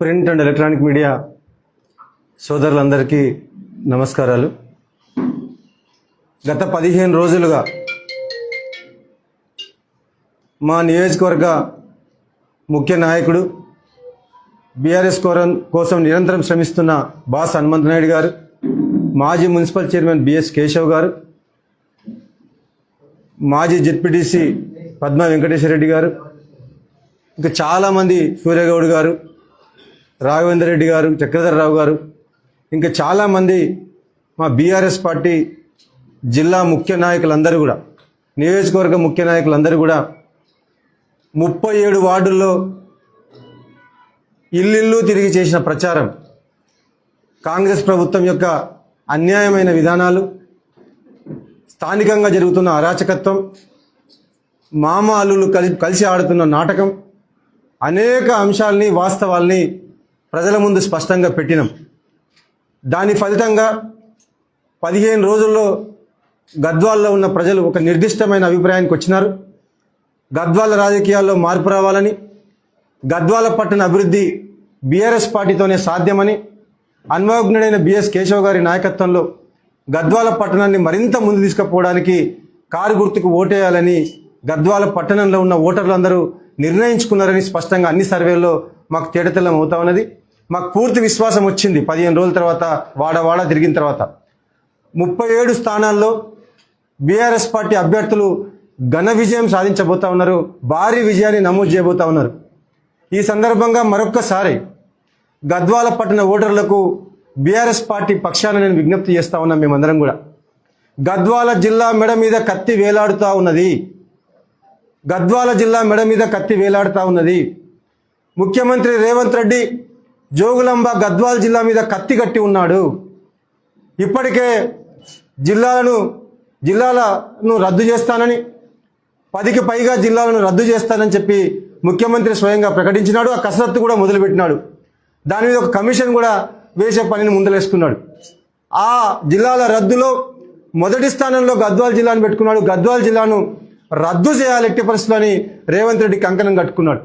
Print and electronic media సోదరులందరికీ నమస్కారాలు. గత 15 రోజులుగా మా నియోజకవర్గ ముఖ్య నాయకుడు బీఆర్ఎస్ కోసం నిరంతరం శ్రమిస్తున్న బాస్ హనుమంత్ నాయుడు గారు, మాజీ మున్సిపల్ చైర్మన్ బిఎస్ కేశవ్ గారు, మాజీ జెడ్పీటీసీ పద్మా వెంకటేశ్వర రెడ్డి గారు, ఇంకా చాలామంది సూర్యగౌడ్ గారు, రాఘవేందర్ రెడ్డి గారు, చక్రధరరావు గారు, ఇంకా చాలామంది మా బీఆర్ఎస్ పార్టీ జిల్లా ముఖ్య నాయకులందరూ కూడా, నియోజకవర్గ ముఖ్య నాయకులందరూ కూడా 37 వార్డుల్లో ఇల్లు తిరిగి చేసిన ప్రచారం, కాంగ్రెస్ ప్రభుత్వం యొక్క అన్యాయమైన విధానాలు, స్థానికంగా జరుగుతున్న అరాచకత్వం, మామ అల్లులు కలిసి ఆడుతున్న నాటకం, అనేక అంశాలని వాస్తవాల్ని ప్రజల ముందు స్పష్టంగా పెట్టినాం. దాని ఫలితంగా 15 రోజుల్లో గద్వాల్లో ఉన్న ప్రజలు ఒక నిర్దిష్టమైన అభిప్రాయానికి వచ్చినారు. గద్వాల రాజకీయాల్లో మార్పు రావాలని, గద్వాల పట్టణ అభివృద్ధి బీఆర్ఎస్ పార్టీతోనే సాధ్యమని, అనుభవజ్ఞుడైన బిఎస్ కేశవ్ గారి నాయకత్వంలో గద్వాల పట్టణాన్ని మరింత ముందు తీసుకుపోవడానికి కారు గుర్తుకు ఓటేయాలని గద్వాల పట్టణంలో ఉన్న ఓటర్లందరూ నిర్ణయించుకున్నారని స్పష్టంగా అన్ని సర్వేల్లో మాకు తేటతెల్లం అవుతా ఉన్నది. మాకు పూర్తి విశ్వాసం వచ్చింది. 15 రోజుల తర్వాత వాడవాడ తిరిగిన తర్వాత 37 స్థానాల్లో బీఆర్ఎస్ పార్టీ అభ్యర్థులు ఘన విజయం సాధించబోతా ఉన్నారు, భారీ విజయాన్ని నమోదు చేయబోతా ఉన్నారు. ఈ సందర్భంగా మరొక్కసారి గద్వాల పట్టణ ఓటర్లకు బీఆర్ఎస్ పార్టీ పక్షాన నేను విజ్ఞప్తి చేస్తా ఉన్నాం. మేమందరం కూడా గద్వాల జిల్లా మెడ మీద కత్తి వేలాడుతూ ఉన్నది. గద్వాల జిల్లా మెడ మీద కత్తి వేలాడుతూ ఉన్నది. ముఖ్యమంత్రి రేవంత్ రెడ్డి జోగులాంబ గద్వాల జిల్లా మీద కత్తి కట్టి ఉన్నాడు. ఇప్పటికే జిల్లాలను రద్దు చేస్తానని, 10కి పైగా జిల్లాలను రద్దు చేస్తానని చెప్పి ముఖ్యమంత్రి స్వయంగా ప్రకటించినాడు. ఆ కసరత్తు కూడా మొదలుపెట్టినాడు. దాని మీద ఒక కమిషన్ కూడా వేసే పనిని ముందలేసుకున్నాడు. ఆ జిల్లాల రద్దులో మొదటి స్థానంలో గద్వాల జిల్లాను పెట్టుకున్నాడు. గద్వాల జిల్లాను రద్దు చేయాలి ఎట్టి పరిస్థితులని రేవంత్ రెడ్డి కంకణం కట్టుకున్నాడు.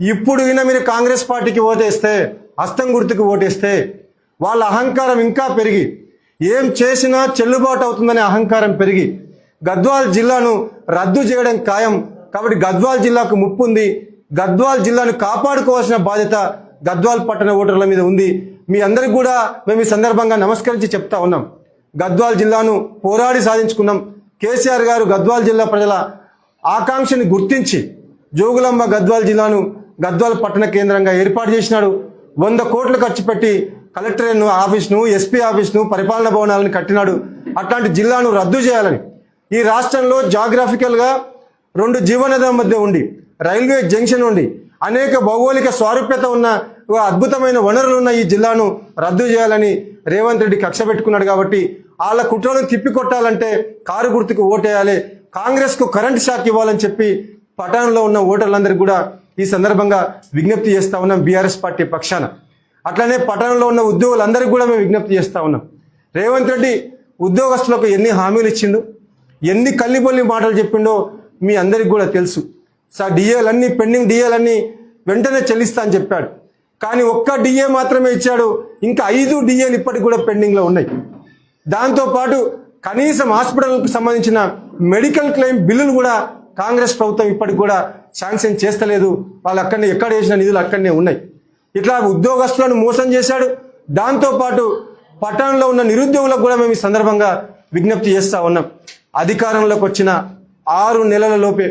ఇప్పుడు మీరు కాంగ్రెస్ పార్టీకి ఓటేస్తే, హస్తం గుర్తుకు ఓటేస్తే వాళ్ళ అహంకారం ఇంకా పెరిగి, ఏం చేసినా చెల్లుబాటు అవుతుందనే అహంకారం పెరిగి గద్వాల జిల్లాను రద్దు చేయడం ఖాయం. కాబట్టి గద్వాల జిల్లాకు ముప్పు ఉంది. గద్వాల జిల్లాను కాపాడుకోవాల్సిన బాధ్యత గద్వాల పట్టణ ఓటర్ల మీద ఉంది. మీ అందరికి కూడా మేము ఈ సందర్భంగా నమస్కరించి చెప్తా ఉన్నాం. గద్వాల జిల్లాను పోరాడి సాధించుకున్నాం. కేసీఆర్ గారు గద్వాల జిల్లా ప్రజల ఆకాంక్షని గుర్తించి జోగులాంబ గద్వాల జిల్లాను గద్వాల పట్టణ కేంద్రంగా ఏర్పాటు చేసినాడు. 100 కోట్లు ఖర్చు పెట్టి కలెక్టర్ ఆఫీస్ను, ఎస్పీ ఆఫీస్ను, పరిపాలనా భవనాలను కట్టినాడు. అట్లాంటి జిల్లాను రద్దు చేయాలని, ఈ రాష్ట్రంలో జాగ్రఫికల్గా 2 జీవనదుల మధ్య ఉండి, రైల్వే జంక్షన్ ఉండి, అనేక భౌగోళిక స్వారూప్యత ఉన్న అద్భుతమైన వనరులు ఉన్న ఈ జిల్లాను రద్దు చేయాలని రేవంత్ రెడ్డి కక్ష పెట్టుకున్నాడు. కాబట్టి వాళ్ళ కుట్రలను తిప్పికొట్టాలంటే కారు గుర్తుకు ఓటేయాలి, కాంగ్రెస్కు కరెంట్ షాక్ ఇవ్వాలని చెప్పి పట్టణంలో ఉన్న ఓటర్లందరికీ కూడా ఈ సందర్భంగా విజ్ఞప్తి చేస్తా ఉన్నాం బీఆర్ఎస్ పార్టీ పక్షాన. అట్లనే పట్టణంలో ఉన్న ఉద్యోగులందరికీ కూడా మేము విజ్ఞప్తి చేస్తా ఉన్నాం. రేవంత్ రెడ్డి ఉద్యోగస్తులకు ఎన్ని హామీలు ఇచ్చిండు, ఎన్ని కల్లిబొల్లి మాటలు చెప్పిండో మీ అందరికి కూడా తెలుసు. డిఏలన్నీ, పెండింగ్ డిఏలన్నీ వెంటనే చెల్లిస్తా అని చెప్పాడు. కానీ ఒక్క డిఏ మాత్రమే ఇచ్చాడు. ఇంకా 5 డిఏలు ఇప్పటికి కూడా పెండింగ్లో ఉన్నాయి. దాంతోపాటు కనీసం హాస్పిటల్కు సంబంధించిన మెడికల్ క్లెయిమ్ బిల్లులు కూడా కాంగ్రెస్ ప్రభుత్వం ఇప్పటికి కూడా శాంక్షన్ చేస్తలేదు. వాళ్ళు అక్కడనే ఎక్కడ వేసిన నిధులు అక్కడనే ఉన్నాయి. ఇట్లా ఉద్యోగస్తులను మోసం చేశాడు. దాంతోపాటు పట్టణంలో ఉన్న నిరుద్యోగులకు కూడా మేము ఈ సందర్భంగా విజ్ఞప్తి చేస్తూ ఉన్నాం. అధికారంలోకి వచ్చిన 6 నెలల లోపే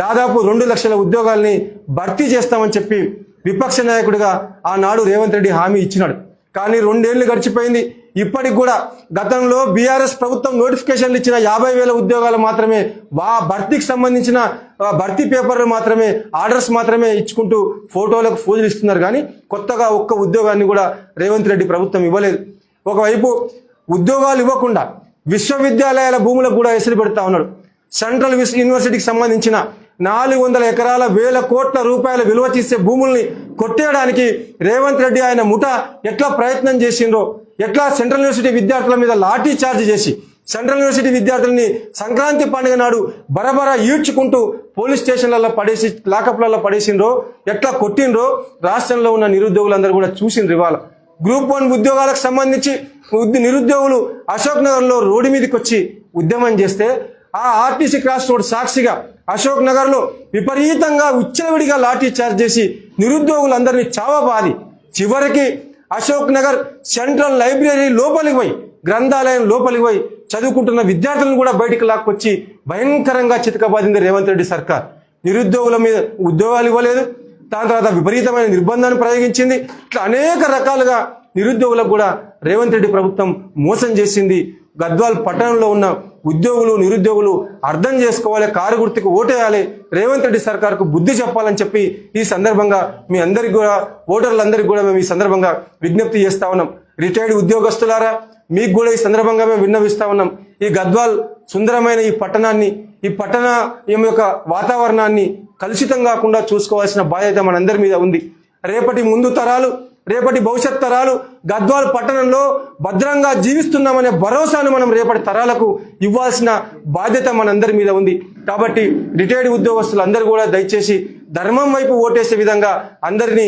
దాదాపు 2 లక్షల ఉద్యోగాల్ని భర్తీ చేస్తామని చెప్పి విపక్ష నాయకుడిగా ఆనాడు రేవంత్ రెడ్డి హామీ ఇచ్చినాడు. కానీ 2 ఏళ్లు గడిచిపోయింది. ఇప్పటికి కూడా గతంలో బీఆర్ఎస్ ప్రభుత్వం నోటిఫికేషన్లు ఇచ్చిన 50,000 ఉద్యోగాలు మాత్రమే, భర్తీకి సంబంధించిన భర్తీ పేపర్లు మాత్రమే, ఆర్డర్స్ మాత్రమే ఇచ్చుకుంటూ ఫోటోలకు ఫోజులు ఇస్తున్నారు. కానీ కొత్తగా ఒక్క ఉద్యోగాన్ని కూడా రేవంత్ రెడ్డి ప్రభుత్వం ఇవ్వలేదు. ఒకవైపు ఉద్యోగాలు ఇవ్వకుండా విశ్వవిద్యాలయాల భూములకు కూడా ఎసురు పెడతా ఉన్నాడు. సెంట్రల్ యూనివర్సిటీకి సంబంధించిన 400 ఎకరాల 1,000 కోట్ల రూపాయల విలువ చేసే భూముల్ని కొట్టేయడానికి రేవంత్ రెడ్డి ఆయన ముఠ ఎట్లా ప్రయత్నం చేసిండ్రో, ఎట్లా సెంట్రల్ యూనివర్సిటీ విద్యార్థుల మీద లాఠీ చార్జ్ చేసి సెంట్రల్ యూనివర్సిటీ విద్యార్థుల్ని సంక్రాంతి పండుగ నాడు బరబర ఈడ్చుకుంటూ పోలీస్ స్టేషన్లలో పడేసి లాకప్లలో పడేసిండ్రో, ఎట్లా కొట్టిండ్రో రాష్ట్రంలో ఉన్న నిరుద్యోగులందరూ కూడా చూసిండ్రు. ఇవాళ గ్రూప్ 1 ఉద్యోగాలకు సంబంధించి నిరుద్యోగులు అశోక్ నగర్లో రోడ్డు మీదకి వచ్చి ఉద్యమం చేస్తే ఆ ఆర్టీసీ క్రాస్ రోడ్ సాక్షిగా అశోక్ నగర్లో విపరీతంగా ఉచ్చలవిడిగా లాఠీ చార్జ్ చేసి నిరుద్యోగులందరినీ చావబాది చివరికి అశోక్ నగర్ సెంట్రల్ లైబ్రరీ లోపలికి పోయి, గ్రంథాలయం లోపలికి పోయి చదువుకుంటున్న విద్యార్థులను కూడా బయటికి లాక్కొచ్చి భయంకరంగా చితకబాదింది రేవంత్ రెడ్డి సర్కార్. నిరుద్యోగుల మీద ఉద్యోగాలు ఇవ్వలేదు, దాని తర్వాత విపరీతమైన నిర్బంధాన్ని ప్రయోగించింది. ఇట్లా అనేక రకాలుగా నిరుద్యోగులకు కూడా రేవంత్ రెడ్డి ప్రభుత్వం మోసం చేసింది. గద్వాల్ పట్టణంలో ఉన్న ఉద్యోగులు నిరుద్యోగులు అర్థం చేసుకోవాలి, కారు గుర్తుకు ఓటేయాలి, రేవంత్ రెడ్డి సర్కార్కు బుద్ధి చెప్పాలని చెప్పి ఈ సందర్భంగా మీ అందరికి కూడా ఓటర్లందరికీ కూడా మేము ఈ సందర్భంగా విజ్ఞప్తి చేస్తా ఉన్నాం. రిటైర్డ్ ఉద్యోగస్తులారా, మీకు కూడా ఈ సందర్భంగా మేము విన్నవిస్తా ఉన్నాం. ఈ గద్వాల్ సుందరమైన ఈ పట్టణాన్ని, ఈ పట్టణ యొక్క వాతావరణాన్ని కలుషితం కాకుండా చూసుకోవాల్సిన బాధ్యత మనందరి మీద ఉంది. రేపటి ముందు తరాలు, రేపటి భవిష్యత్ తరాలు గద్వాల్ పట్టణంలో భద్రంగా జీవిస్తున్నామనే భరోసాను మనం రేపటి తరాలకు ఇవ్వాల్సిన బాధ్యత మనందరి మీద ఉంది. కాబట్టి రిటైర్డ్ ఉద్యోగస్తులు అందరూ కూడా దయచేసి ధర్మం వైపు ఓటేసే విధంగా అందరినీ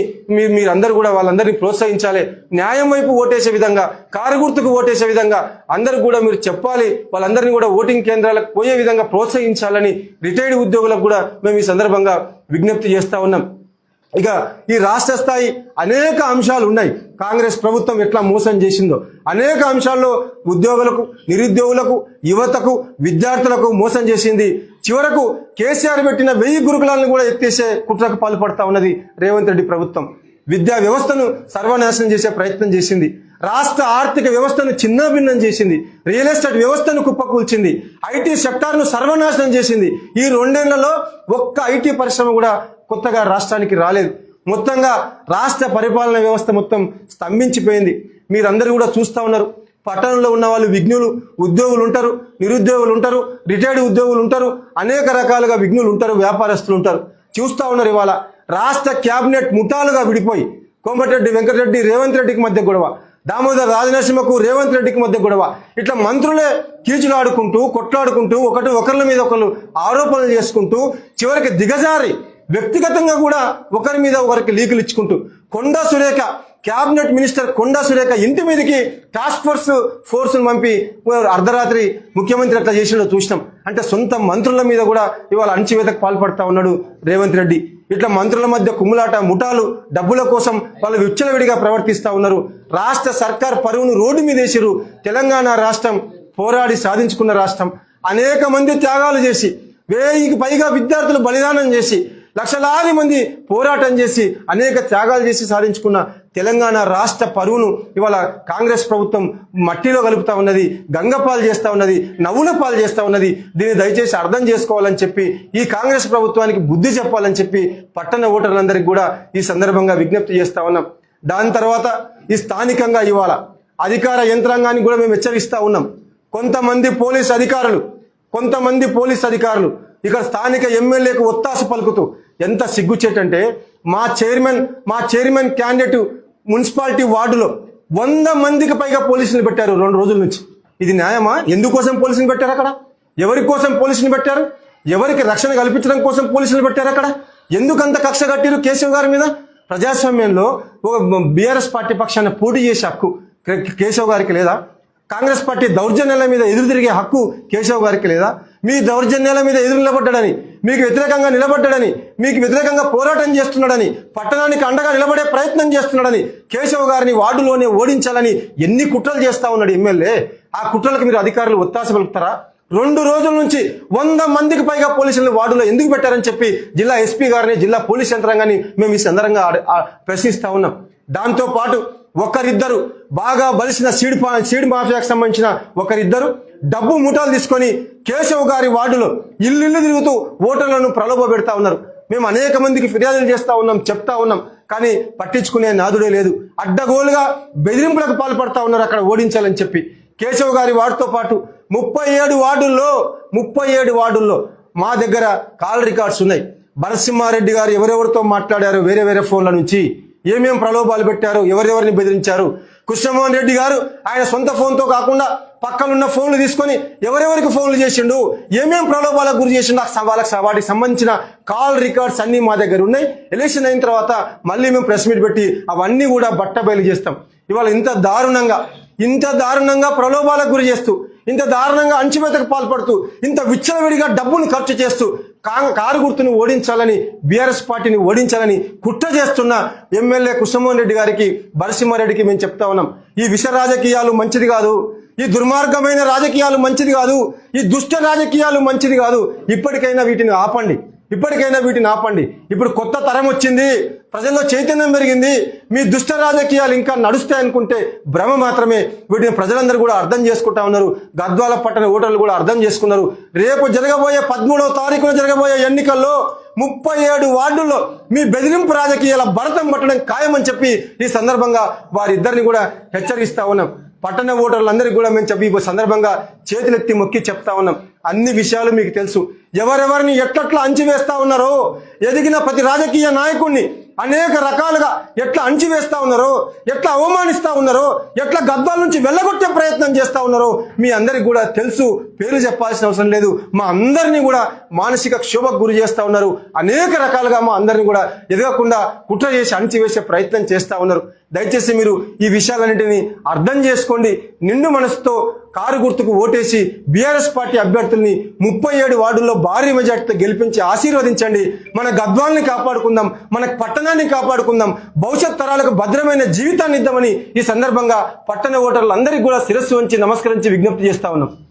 మీరందరూ కూడా వాళ్ళందరినీ ప్రోత్సహించాలి. న్యాయం వైపు ఓటేసే విధంగా, కారు గుర్తుకు ఓటేసే విధంగా అందరూ కూడా మీరు చెప్పాలి. వాళ్ళందరినీ కూడా ఓటింగ్ కేంద్రాలకు పోయే విధంగా ప్రోత్సహించాలని రిటైర్డ్ ఉద్యోగులకు కూడా మేము ఈ సందర్భంగా విజ్ఞప్తి చేస్తా ఉన్నాం. ఇక ఈ రాష్ట్ర స్థాయి అనేక అంశాలు ఉన్నాయి. కాంగ్రెస్ ప్రభుత్వం ఎట్లా మోసం చేసిందో అనేక అంశాల్లో ఉద్యోగులకు, నిరుద్యోగులకు, యువతకు, విద్యార్థులకు మోసం చేసింది. చివరకు కేసీఆర్ పెట్టిన 1000 గురుకులాలను కూడా ఎత్తేసే కుట్రకు పాల్పడతా ఉన్నది రేవంత్ రెడ్డి ప్రభుత్వం. విద్యా వ్యవస్థను సర్వనాశనం చేసే ప్రయత్నం చేసింది. రాష్ట్ర ఆర్థిక వ్యవస్థను చిన్నభిన్నం చేసింది. రియల్ ఎస్టేట్ వ్యవస్థను కుప్పకూల్చింది. ఐటీ సెక్టార్ను సర్వనాశనం చేసింది. ఈ 2 ఏళ్లలో ఒక్క ఐటీ పరిశ్రమ కూడా కొత్తగా రాష్ట్రానికి రాలేదు. మొత్తంగా రాష్ట్ర పరిపాలన వ్యవస్థ మొత్తం స్తంభించిపోయింది. మీరందరూ కూడా చూస్తూ ఉన్నారు. పట్టణంలో ఉన్న వాళ్ళు విఘ్నులు, ఉద్యోగులు ఉంటారు, నిరుద్యోగులు ఉంటారు, రిటైర్డ్ ఉద్యోగులు ఉంటారు, అనేక రకాలుగా విఘ్నులు ఉంటారు, వ్యాపారస్తులు ఉంటారు. చూస్తూ ఉన్నారు. ఇవాళ రాష్ట్ర క్యాబినెట్ ముఠాలుగా విడిపోయి కోమటిరెడ్డి వెంకటరెడ్డి రేవంత్ రెడ్డికి మధ్య గొడవ, దామోదర్ రాజనరసింహకు రేవంత్ రెడ్డికి మధ్య గొడవ, ఇట్లా మంత్రులే కీచులాడుకుంటూ కొట్లాడుకుంటూ ఒకరి మీద ఒకరు ఆరోపణలు చేసుకుంటూ చివరికి దిగజారి వ్యక్తిగతంగా కూడా ఒకరి మీద ఒకరికి లీకులు ఇచ్చుకుంటూ కొండా సురేఖ, క్యాబినెట్ మినిస్టర్ కొండా సురేఖ ఇంటి మీదకి టాస్క్ ఫోర్స్ను పంపి అర్ధరాత్రి ముఖ్యమంత్రి అట్లా చేసినో చూసినాం. అంటే సొంత మంత్రుల మీద కూడా ఇవాళ అణచివేతకు పాల్పడతా ఉన్నాడు రేవంత్ రెడ్డి. ఇట్లా మంత్రుల మధ్య కుమ్ములాట, ముఠాలు, డబ్బుల కోసం వాళ్ళు విచ్చలవిడిగా ప్రవర్తిస్తూ ఉన్నారు. రాష్ట్ర సర్కార్ పరువును రోడ్డు మీద వేసిరు. తెలంగాణ రాష్ట్రం పోరాడి సాధించుకున్న రాష్ట్రం. అనేక మంది త్యాగాలు చేసి, 1000కి పైగా విద్యార్థులు బలిదానం చేసి, లక్షలాది మంది పోరాటం చేసి, అనేక త్యాగాలు చేసి సాధించుకున్న తెలంగాణ రాష్ట్ర పరువును ఇవాళ కాంగ్రెస్ ప్రభుత్వం మట్టిలో కలుపుతా ఉన్నది, గంగపాలు చేస్తూ ఉన్నది, నవ్వుల పాలు చేస్తూ ఉన్నది. దీన్ని దయచేసి అర్థం చేసుకోవాలని చెప్పి, ఈ కాంగ్రెస్ ప్రభుత్వానికి బుద్ధి చెప్పాలని చెప్పి పట్టణ ఓటర్లందరికీ కూడా ఈ సందర్భంగా విజ్ఞప్తి చేస్తా ఉన్నాం. దాని తర్వాత ఈ స్థానికంగా ఇవాళ అధికార యంత్రాంగాన్ని కూడా మేము హెచ్చరిస్తూ ఉన్నాం. కొంతమంది పోలీస్ అధికారులు ఇక్కడ స్థానిక ఎమ్మెల్యేకు ఒత్తాసు పలుకుతూ ఎంత సిగ్గుచేటంటే, మా చైర్మన్ క్యాండిడేట్ మున్సిపాలిటీ వార్డులో 100 మందికి పైగా పోలీసులు పెట్టారు 2 రోజుల నుంచి. ఇది న్యాయమా? ఎందుకోసం పోలీసులు పెట్టారు? అక్కడ ఎవరి కోసం పోలీసులు పెట్టారు? ఎవరికి రక్షణ కల్పించడం కోసం పోలీసులు పెట్టారు? అక్కడ ఎందుకంత కక్ష కట్టిరు కేశవ్ గారి మీద? ప్రజాస్వామ్యంలో ఒక బీఆర్ఎస్ పార్టీ పక్షాన పోటీ చేసే హక్కు కేశవ్ గారికి లేదా? కాంగ్రెస్ పార్టీ దౌర్జన్యాల మీద ఎదురు తిరిగే హక్కు కేశవ్ గారికి లేదా? మీ దౌర్జన్యాల మీద ఎదురు నిలబడ్డాడని, మీకు వ్యతిరేకంగా నిలబడ్డాడని, మీకు వ్యతిరేకంగా పోరాటం చేస్తున్నాడని, పట్టణానికి అండగా నిలబడే ప్రయత్నం చేస్తున్నాడని కేశవ్ గారిని వార్డులోనే ఓడించాలని ఎన్ని కుట్రలు చేస్తా ఉన్నాడు ఎమ్మెల్యే. ఆ కుట్రలకు మీరు అధికారులు ఒత్తాస పలుకుతారా? 2 రోజుల నుంచి 100 మందికి పైగా పోలీసులను వార్డులో ఎందుకు పెట్టారని చెప్పి జిల్లా ఎస్పీ గారిని, జిల్లా పోలీస్ యంత్రాంగాన్ని మేము ఈ సందర్భంగా ప్రశ్నిస్తా ఉన్నాం. దాంతో పాటు ఒకరిద్దరు బాగా బలిసిన సీడ్ మాఫియాకు సంబంధించిన ఒకరిద్దరు డబ్బు ముఠాలు తీసుకొని కేశవ్ గారి వార్డులో ఇల్లు తిరుగుతూ ఓటర్లను ప్రలోభ పెడతా ఉన్నారు. మేము అనేక మందికి ఫిర్యాదులు చేస్తా ఉన్నాం, చెప్తా ఉన్నాం, కానీ పట్టించుకునే నాదుడే లేదు. అడ్డగోలుగా బెదిరింపులకు పాల్పడతా ఉన్నారు అక్కడ ఓడించాలని చెప్పి. కేశవ్ గారి వార్డుతో పాటు 37 వార్డుల్లో మా దగ్గర కాల్ రికార్డ్స్ ఉన్నాయి. భరసింహారెడ్డి గారు ఎవరెవరితో మాట్లాడారు, వేరే ఫోన్ల నుంచి ఏమేం ప్రలోభాలు పెట్టారు, ఎవరెవరిని బెదిరించారు, కృష్ణమోహన్ రెడ్డి గారు ఆయన సొంత ఫోన్తో కాకుండా పక్కనున్న ఫోన్లు తీసుకొని ఎవరెవరికి ఫోన్లు చేసిండు, ఏమేం ప్రలోభాలకు గురి చేసిండు, వాటికి సంబంధించిన కాల్ రికార్డ్స్ అన్నీ మా దగ్గర ఉన్నాయి. ఎలక్షన్ అయిన తర్వాత మళ్ళీ మేము ప్రెస్ మీట్ పెట్టి అవన్నీ కూడా బట్టబయలు చేస్తాం. ఇవాళ ఇంత దారుణంగా ప్రలోభాలకు గురి చేస్తూ, ఇంత దారుణంగా అణచివేతకు పాల్పడుతూ, ఇంత విచ్చలవిడిగా డబ్బును ఖర్చు చేస్తూ కారు గుర్తును ఓడించాలని, బీఆర్ఎస్ పార్టీని ఓడించాలని కుట్ర చేస్తున్న ఎమ్మెల్యే కృష్ణమోహన్ రెడ్డి గారికి, బలసింహారెడ్డికి మేము చెప్తా ఉన్నాం, ఈ విష రాజకీయాలు మంచిది కాదు, ఈ దుర్మార్గమైన రాజకీయాలు మంచిది కాదు, ఈ దుష్ట రాజకీయాలు మంచిది కాదు. ఇప్పటికైనా వీటిని ఆపండి. ఇప్పుడు కొత్త తరం వచ్చింది, ప్రజల్లో చైతన్యం పెరిగింది. మీ దుష్ట రాజకీయాలు ఇంకా నడుస్తాయనుకుంటే భ్రమ మాత్రమే. వీటిని ప్రజలందరూ కూడా అర్థం చేసుకుంటా ఉన్నారు. గద్వాల పట్టణ ఓటర్లు కూడా అర్థం చేసుకున్నారు. రేపు జరగబోయే 13వ తారీఖున జరగబోయే ఎన్నికల్లో 37 వార్డుల్లో మీ బెదిరింపు రాజకీయాల భరతం పట్టడం ఖాయమని చెప్పి ఈ సందర్భంగా వారిద్దరిని కూడా హెచ్చరిస్తా ఉన్నాం. పట్టణ ఓటర్లందరికీ కూడా మేము చెప్పి ఈ సందర్భంగా చేతులెత్తి మొక్కి చెప్తా ఉన్నాం, అన్ని విషయాలు మీకు తెలుసు. ఎవరెవరిని ఎట్లట్లా అంచివేస్తా ఉన్నారో, ఎదిగిన ప్రతి రాజకీయ నాయకుడిని అనేక రకాలుగా ఎట్లా అంచివేస్తా ఉన్నారో, ఎట్లా అవమానిస్తా ఉన్నారో, ఎట్లా గద్వాల నుంచి వెళ్ళగొట్టే ప్రయత్నం చేస్తా ఉన్నారో మీ అందరికి కూడా తెలుసు. పేరు చెప్పాల్సిన అవసరం లేదు. మా అందరినీ కూడా మానసిక క్షోభకు గురి చేస్తా ఉన్నారు. అనేక రకాలుగా మా అందరినీ కూడా ఎదగకుండా కుట్ర చేసి అణచివేసే ప్రయత్నం చేస్తా ఉన్నారు. దయచేసి మీరు ఈ విషయాలన్నింటినీ అర్థం చేసుకోండి. నిండు మనసుతో కారు గుర్తుకు ఓటేసి బీఆర్ఎస్ పార్టీ అభ్యర్థుల్ని 37 వార్డుల్లో భారీ మెజార్టీతో గెలిపించి ఆశీర్వదించండి. మన గద్వాల్ని కాపాడుకుందాం, మన పట్టణాన్ని కాపాడుకుందాం, భవిష్యత్ తరాలకు భద్రమైన జీవితాన్ని ఇద్దామని ఈ సందర్భంగా పట్టణ ఓటర్లందరికీ కూడా శిరస్సు వంచి నమస్కరించి విజ్ఞప్తి చేస్తా ఉన్నాం.